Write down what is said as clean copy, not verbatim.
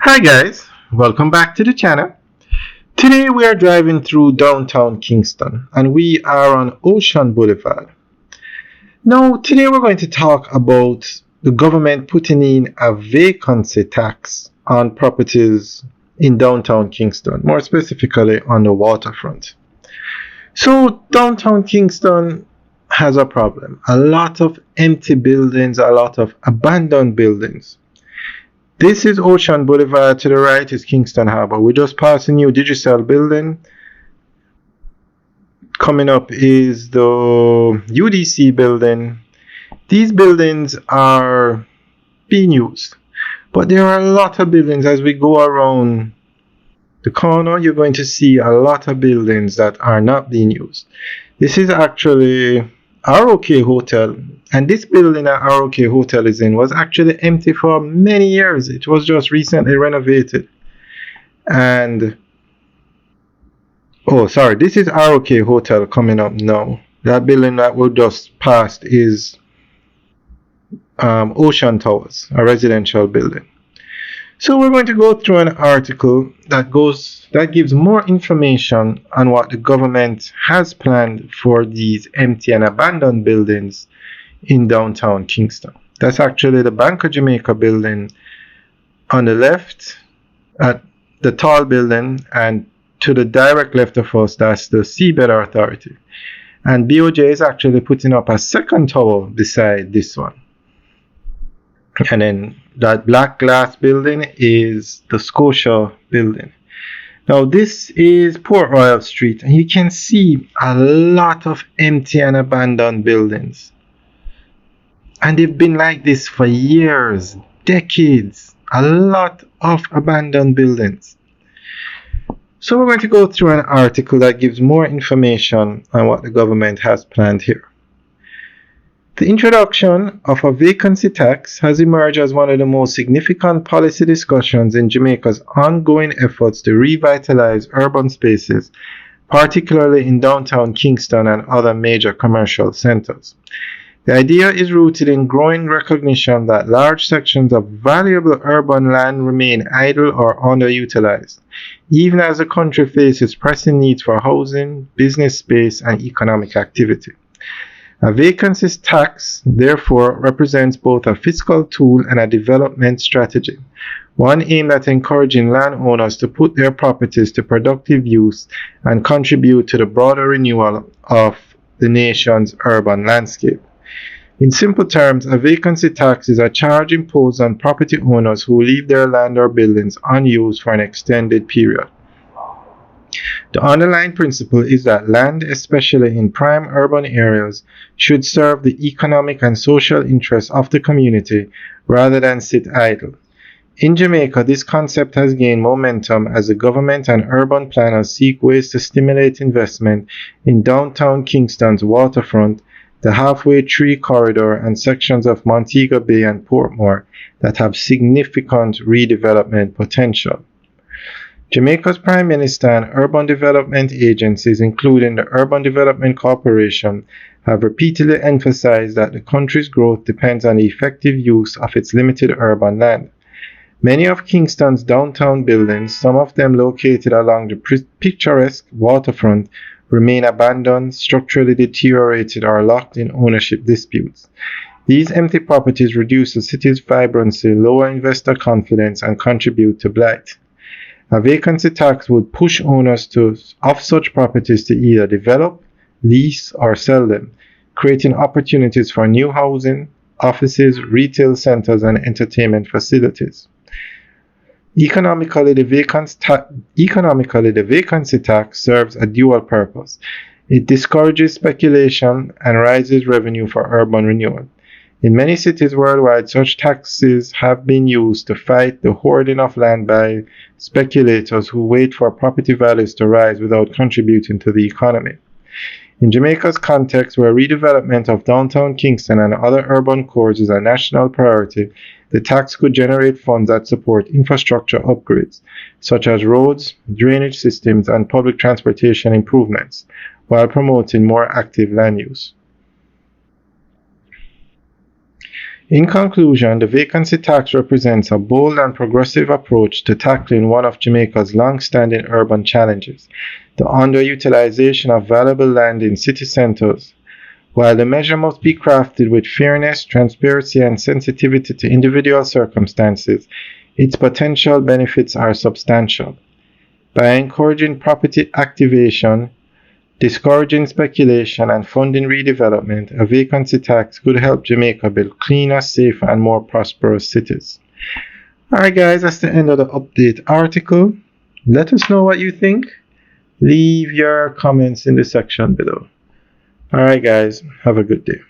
Hi guys, welcome back to the channel. Today we are driving through downtown Kingston and we are on Ocean Boulevard. Now today we're going to talk about the government putting in a vacancy tax on properties in downtown Kingston, more specifically on the waterfront. So downtown Kingston has a problem. A lot of empty buildings, a lot of abandoned buildings. This is Ocean Boulevard. To the right is Kingston Harbor. We just passed a new digital building. Coming up is the UDC building. These buildings are being used, but there are a lot of buildings. As we go around the corner, you're going to see a lot of buildings that are not being used. This is actually ROK Hotel, and this building that ROK Hotel is in was actually empty for many years. It was just recently renovated. And this is ROK Hotel coming up now. That building that we just passed is Ocean Towers, a residential building. So we're going to go through an article that gives more information on what the government has planned for these empty and abandoned buildings in downtown Kingston. That's actually the Bank of Jamaica building on the left, at the tall building, and to the direct left of us, that's the Seabed Authority. And BOJ is actually putting up a second tower beside this one. And then that black glass building is the Scotia building. Now this is Port Royal Street, and you can see a lot of empty and abandoned buildings. And they've been like this for years, decades. A lot of abandoned buildings. So we're going to go through an article that gives more information on what the government has planned here. The introduction of a vacancy tax has emerged as one of the most significant policy discussions in Jamaica's ongoing efforts to revitalize urban spaces, particularly in downtown Kingston and other major commercial centers. The idea is rooted in growing recognition that large sections of valuable urban land remain idle or underutilized, even as the country faces pressing needs for housing, business space, and economic activity. A vacancy tax, therefore, represents both a fiscal tool and a development strategy, one aimed at encouraging landowners to put their properties to productive use and contribute to the broader renewal of the nation's urban landscape. In simple terms, a vacancy tax is a charge imposed on property owners who leave their land or buildings unused for an extended period. The underlying principle is that land, especially in prime urban areas, should serve the economic and social interests of the community rather than sit idle. In Jamaica, this concept has gained momentum as the government and urban planners seek ways to stimulate investment in downtown Kingston's waterfront, the Halfway Tree Corridor, and sections of Montego Bay and Portmore that have significant redevelopment potential. Jamaica's Prime Minister and urban development agencies, including the Urban Development Corporation, have repeatedly emphasized that the country's growth depends on the effective use of its limited urban land. Many of Kingston's downtown buildings, some of them located along the picturesque waterfront, remain abandoned, structurally deteriorated, or locked in ownership disputes. These empty properties reduce the city's vibrancy, lower investor confidence, and contribute to blight. A vacancy tax would push owners of such properties to either develop, lease, or sell them, creating opportunities for new housing, offices, retail centers, and entertainment facilities. Economically, the vacancy tax serves a dual purpose. It discourages speculation and raises revenue for urban renewal. In many cities worldwide, such taxes have been used to fight the hoarding of land by speculators who wait for property values to rise without contributing to the economy. In Jamaica's context, where redevelopment of downtown Kingston and other urban cores is a national priority, the tax could generate funds that support infrastructure upgrades, such as roads, drainage systems, and public transportation improvements, while promoting more active land use. In conclusion, the vacancy tax represents a bold and progressive approach to tackling one of Jamaica's long-standing urban challenges, the underutilization of valuable land in city centers. While the measure must be crafted with fairness, transparency, and sensitivity to individual circumstances, its potential benefits are substantial. By encouraging property activation, discouraging speculation, and funding redevelopment, a vacancy tax could help Jamaica build cleaner, safer, and more prosperous cities. Alright, guys, that's the end of the update article. Let us know what you think. Leave your comments in the section below. Alright, guys, have a good day.